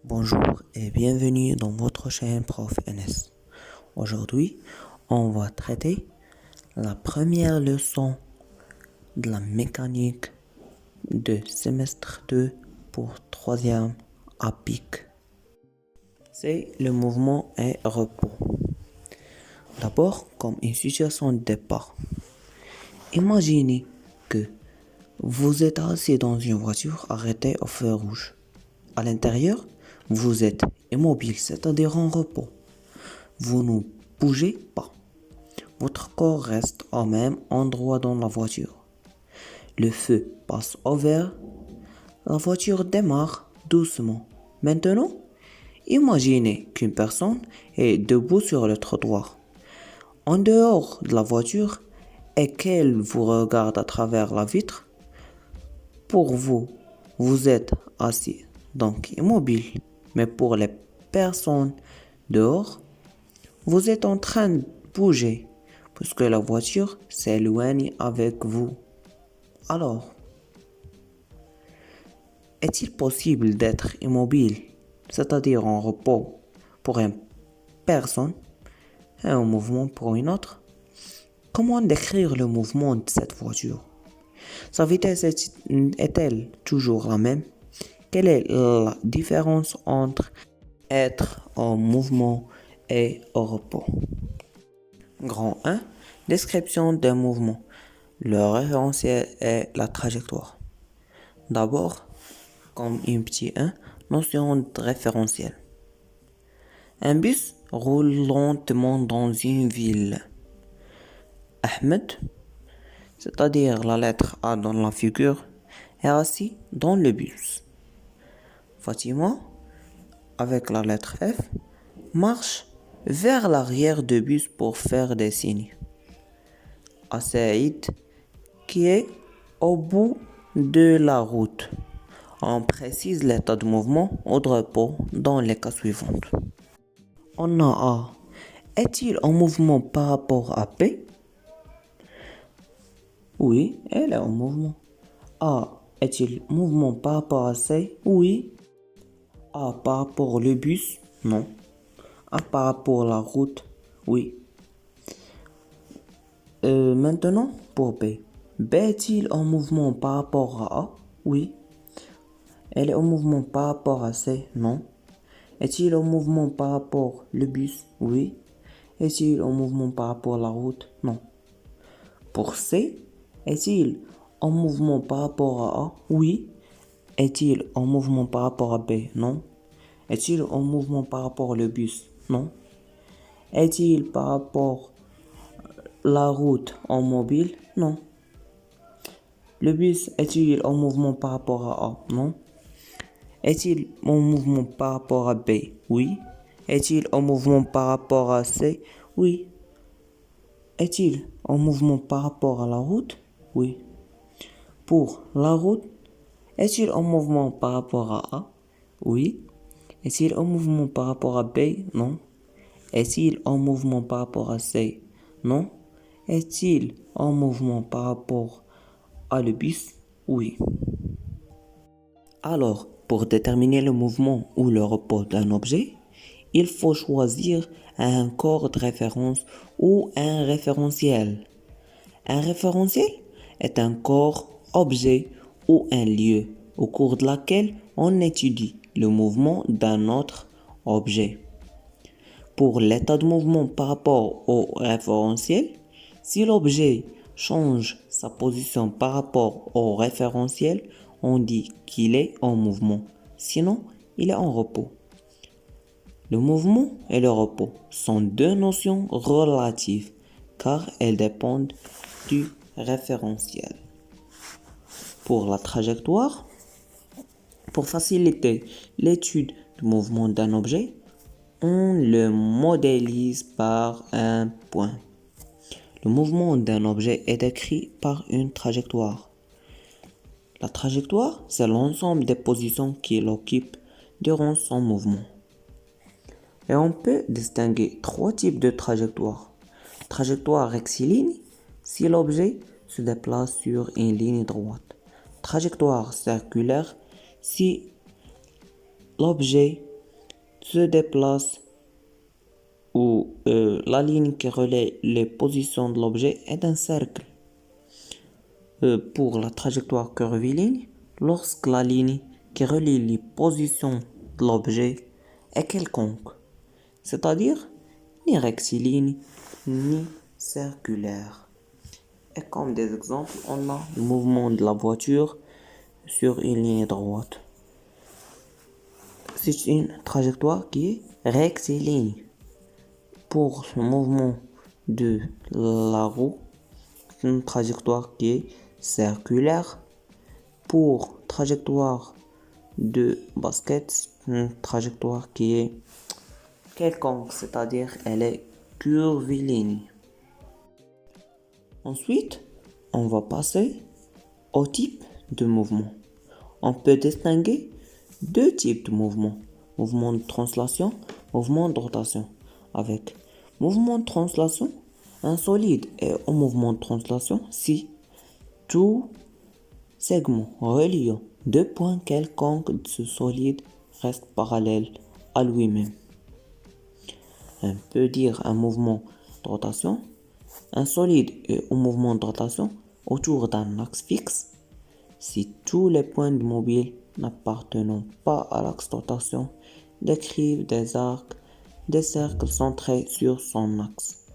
Bonjour et bienvenue dans votre chaîne Prof NS. Aujourd'hui, on va traiter la première leçon de la mécanique de semestre 2 pour troisième à PIC. C'est le mouvement et repos. D'abord, comme une situation de départ. Imaginez que vous êtes assis dans une voiture arrêtée au feu rouge. À l'intérieur, vous êtes immobile, c'est-à-dire en repos. Vous ne bougez pas. Votre corps reste au même endroit dans la voiture. Le feu passe au vert. La voiture démarre doucement. Maintenant, imaginez qu'une personne est debout sur le trottoir, en dehors de la voiture, et qu'elle vous regarde à travers la vitre. Pour vous, vous êtes assis, donc immobile. Mais pour les personnes dehors, vous êtes en train de bouger, puisque la voiture s'éloigne avec vous. Alors, est-il possible d'être immobile, c'est-à-dire en repos, pour une personne et en mouvement pour une autre? Comment décrire le mouvement de cette voiture? Sa vitesse est-elle toujours la même? Quelle est la différence entre être en mouvement et au repos? Grand 1. Description d'un mouvement. Le référentiel et la trajectoire. D'abord, comme un petit 1, notion de référentiel. Un bus roule lentement dans une ville. Ahmed, c'est-à-dire la lettre A dans la figure, est assis dans le bus. Fatima, avec la lettre F, marche vers l'arrière du bus pour faire des signes. À Saïd, qui est au bout de la route. On précise l'état de mouvement ou de repos dans les cas suivants. On a A. Est-il en mouvement par rapport à P? Oui, elle est en mouvement. A. Est-il en mouvement par rapport à C? Oui. A. Par rapport au bus? Non. A. Par rapport à la route? Oui. Maintenant, pour B. B est-il en mouvement par rapport à A? Oui. Elle est en mouvement par rapport à C? Non. Est-il en mouvement par rapport au bus? Oui. Est-il en mouvement par rapport à la route? Non. Pour C, est-il en mouvement par rapport à A? Oui. Est-il en mouvement par rapport à B? Non. Est-il en mouvement par rapport au bus? Non. Est-il par rapport à la route en mobile? Non. Le bus est-il en mouvement par rapport à A? Non. Est-il en mouvement par rapport à B? Oui. Est-il en mouvement par rapport à C? Oui. Est-il en mouvement par rapport à la route? Oui. Pour la route, est-il en mouvement par rapport à A? Oui. Est-il en mouvement par rapport à B? Non. Est-il en mouvement par rapport à C? Non. Est-il en mouvement par rapport à le bus? Oui. Alors, pour déterminer le mouvement ou le repos d'un objet, il faut choisir un corps de référence ou un référentiel. Un référentiel est un corps, objet ou un lieu au cours de laquelle on étudie le mouvement d'un autre objet. Pour l'état de mouvement par rapport au référentiel, si l'objet change sa position par rapport au référentiel, on dit qu'il est en mouvement, sinon il est en repos. Le mouvement et le repos sont deux notions relatives car elles dépendent du référentiel. Pour la trajectoire, pour faciliter l'étude du mouvement d'un objet, on le modélise par un point. Le mouvement d'un objet est décrit par une trajectoire. La trajectoire, c'est l'ensemble des positions qu'il occupe durant son mouvement. Et on peut distinguer trois types de trajectoires. Trajectoire rectiligne, si l'objet se déplace sur une ligne droite. Trajectoire circulaire, si l'objet se déplace ou la ligne qui relaie les positions de l'objet est un cercle. Pour la trajectoire curviligne, lorsque la ligne qui relie les positions de l'objet est quelconque, c'est-à-dire ni rectiligne ni circulaire. Et comme des exemples, on a le mouvement de la voiture sur une ligne droite. C'est une trajectoire qui est rectiligne. Pour le mouvement de la roue, c'est une trajectoire qui est circulaire. Pour trajectoire de basket, c'est une trajectoire qui est quelconque, c'est-à-dire elle est curviligne. Ensuite, on va passer au type de mouvement. On peut distinguer deux types de mouvements, mouvement de translation, mouvement de rotation. Avec mouvement de translation, un solide est en mouvement de translation si tout segment reliant deux points quelconques de ce solide reste parallèle à lui-même. On peut dire un mouvement de rotation. Un solide est en mouvement de rotation autour d'un axe fixe si tous les points de mobile n'appartenant pas à l'axe de rotation décrivent des arcs, des cercles centrés sur son axe.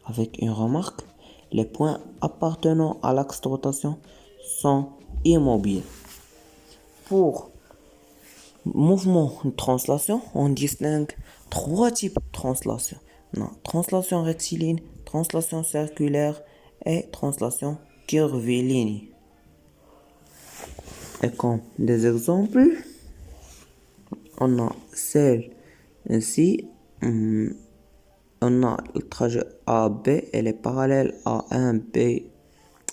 Avec une remarque, les points appartenant à l'axe de rotation sont immobiles. Pour mouvement de translation, on distingue trois types de translation. Translation rectiligne, translation circulaire et translation curviligne. Et comme des exemples, on a celle ainsi, on a le trajet AB, elle est parallèle à 1B,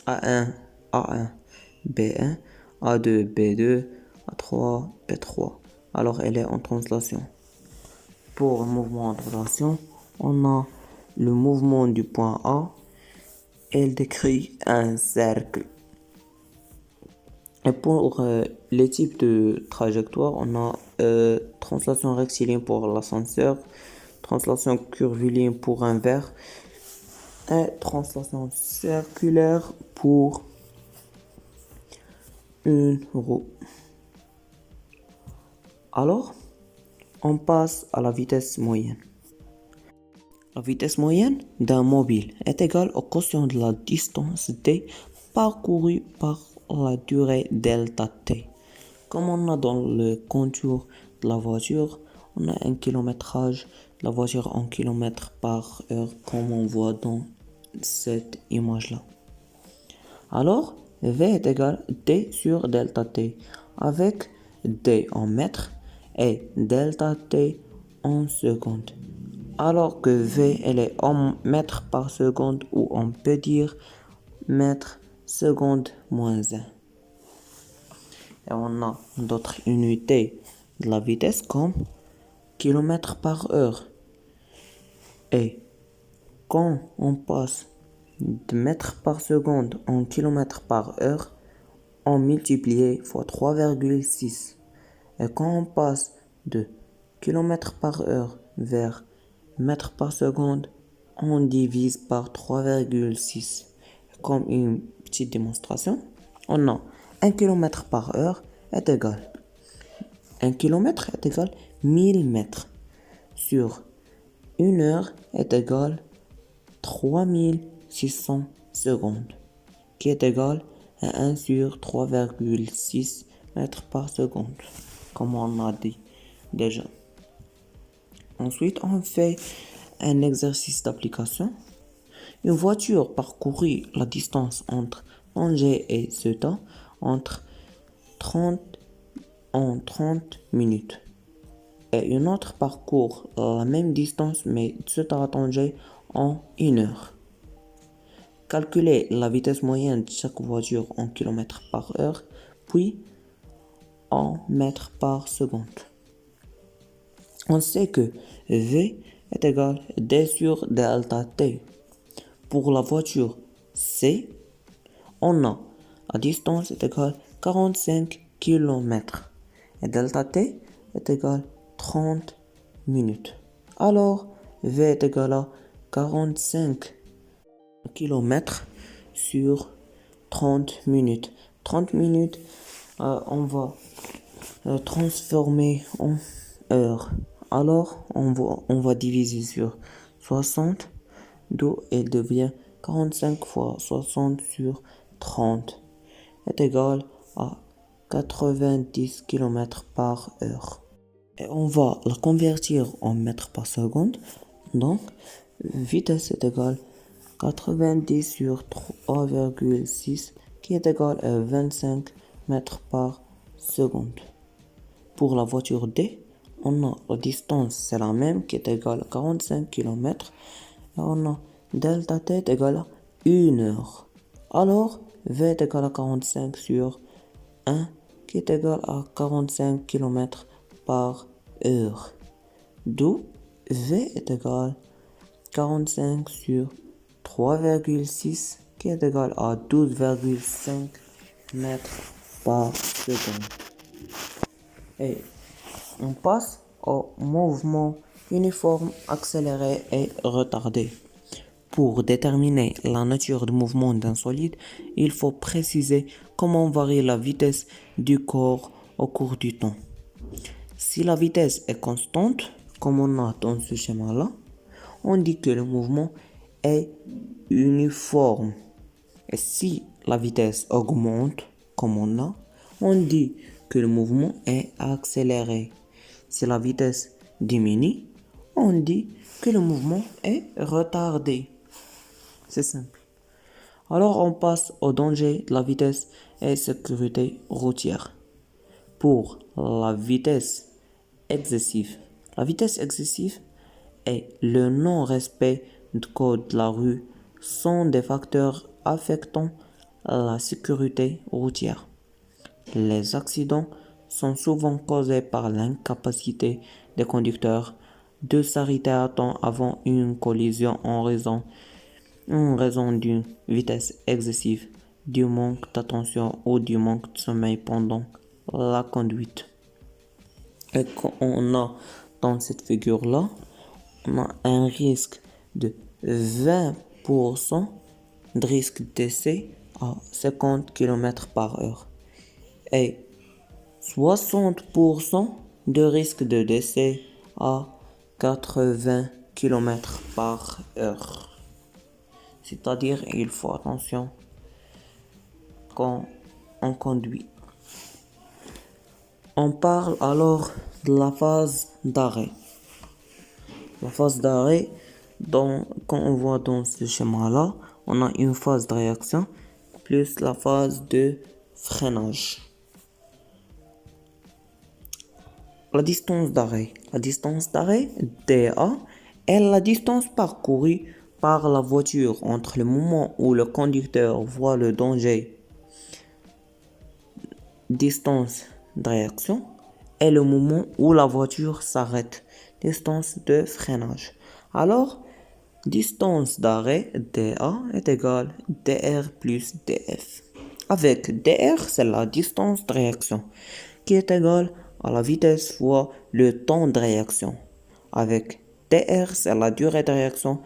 A1, A1, B1, A2, B2, A3, B3. Alors elle est en translation. Pour le mouvement de rotation, on a le mouvement du point A, elle décrit un cercle. Et pour les types de trajectoires, on a translation rectiligne pour l'ascenseur, translation curviligne pour un verre et translation circulaire pour une roue. Alors, on passe à la vitesse moyenne. La vitesse moyenne d'un mobile est égale au quotient de la distance d parcourue par la durée delta t. Comme on a dans le contour de la voiture, on a un kilométrage de la voiture en kilomètres par heure, comme on voit dans cette image-là. Alors, V est égal à D sur delta t, avec D en mètres et delta t en secondes. Alors que V elle est en mètres par seconde, ou on peut dire mètres seconde moins 1. Et on a d'autres unités de la vitesse comme kilomètres par heure. Et quand on passe de mètres par seconde en kilomètres par heure, on multiplie fois 3,6. Et quand on passe de kilomètres par heure vers mètres par seconde, on divise par 3,6. Comme une petite démonstration, on a 1 km par heure est égal. 1 km est égal 1000 mètres sur 1 heure est égal 3600 secondes, qui est égal à 1 sur 3,6 mètres par seconde, comme on a dit déjà. Ensuite, on fait un exercice d'application. Une voiture parcourit la distance entre Angers et Ceuta en 30 minutes. Et une autre parcourt la même distance mais de Ceuta à Tanger en 1 heure. Calculez la vitesse moyenne de chaque voiture en km par heure, puis en mètres par seconde. On sait que V est égal à D sur delta T. Pour la voiture C, on a la distance est égale 45 km et delta T est égal 30 minutes. Alors, V est égal à 45 km sur 30 minutes. 30 minutes, on va transformer en heures. Alors, on va diviser sur 60, d'où elle devient 45 fois 60 sur 30 est égal à 90 km par heure. Et on va la convertir en mètres par seconde. Donc, vitesse est égale 90 sur 3,6 qui est égal à 25 mètres par seconde. Pour la voiture D, on a la distance, c'est la même, qui est égale à 45 km. Et on a delta T est égal à 1 heure. Alors, V est égal à 45 sur 1, qui est égal à 45 km par heure. D'où V est égal à 45 sur 3,6, qui est égal à 12,5 mètres par seconde. Et on passe au mouvement uniforme, accéléré et retardé. Pour déterminer la nature du mouvement d'un solide, il faut préciser comment varie la vitesse du corps au cours du temps. Si la vitesse est constante, comme on a dans ce schéma-là, on dit que le mouvement est uniforme. Et si la vitesse augmente, comme on dit que le mouvement est accéléré. Si la vitesse diminue, on dit que le mouvement est retardé. C'est simple. Alors on passe au danger de la vitesse et sécurité routière. Pour la vitesse excessive. La vitesse excessive et le non-respect du code de la rue sont des facteurs affectant la sécurité routière. Les accidents sont souvent causés par l'incapacité des conducteurs de s'arrêter à temps avant une collision en raison d'une vitesse excessive, du manque d'attention ou du manque de sommeil pendant la conduite. Et quand on a dans cette figure-là, on a un risque de 20% de risque de décès à 50 km par heure et 60% de risque de décès à 80 km par heure. C'est-à-dire, il faut attention quand on conduit. On parle alors de la phase d'arrêt. La phase d'arrêt, quand on voit dans ce schéma-là, on a une phase de réaction plus la phase de freinage. La distance d'arrêt. La distance d'arrêt, DA, est la distance parcourue par la voiture entre le moment où le conducteur voit le danger, distance de réaction, et le moment où la voiture s'arrête, distance de freinage. Alors, distance d'arrêt DA est égale DR plus DF. Avec DR, c'est la distance de réaction, qui est égale à la vitesse fois le temps de réaction. Avec DR, c'est la durée de réaction,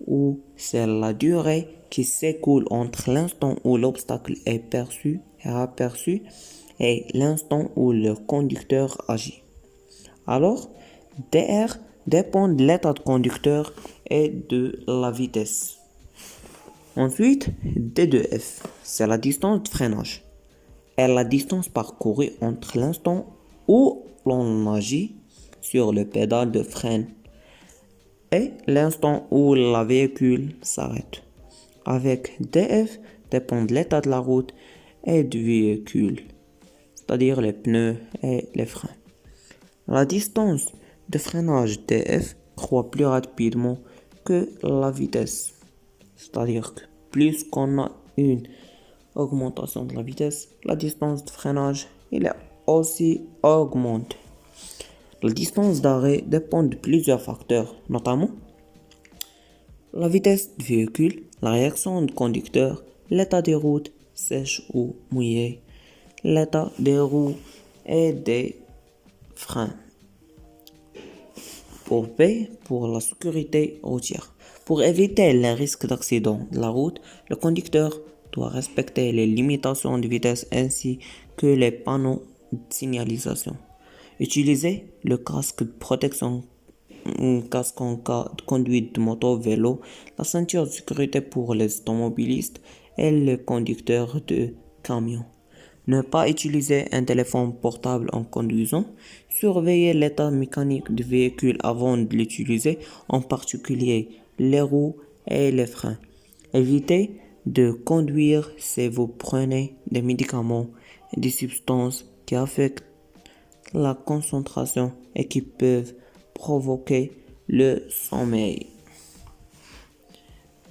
ou c'est la durée qui s'écoule entre l'instant où l'obstacle est perçu et aperçu et l'instant où le conducteur agit. Alors, DR dépend de l'état de conducteur et de la vitesse. Ensuite, D2F, c'est la distance de freinage et la distance parcourue entre l'instant où l'on agit sur le pédale de frein et l'instant où le véhicule s'arrête. Avec DF dépend de l'état de la route et du véhicule, c'est-à-dire les pneus et les freins. La distance de freinage DF croît plus rapidement que la vitesse, c'est-à-dire que plus qu'on a une augmentation de la vitesse, la distance de freinage il est aussi augmentée. La distance d'arrêt dépend de plusieurs facteurs, notamment la vitesse du véhicule, la réaction du conducteur, l'état des routes sèches ou mouillées, l'état des roues et des freins. Pour B, pour la sécurité routière. Pour éviter les risques d'accident de la route, le conducteur doit respecter les limitations de vitesse ainsi que les panneaux de signalisation. Utiliser le casque de protection, un casque en cas de conduite de moto, vélo, la ceinture de sécurité pour les automobilistes et les conducteurs de camions. Ne pas utiliser un téléphone portable en conduisant. Surveiller l'état mécanique du véhicule avant de l'utiliser, en particulier les roues et les freins. Évitez de conduire si vous prenez des médicaments et des substances qui affectent la concentration et qui peuvent provoquer le sommeil.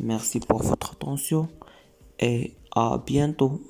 Merci pour votre attention et à bientôt.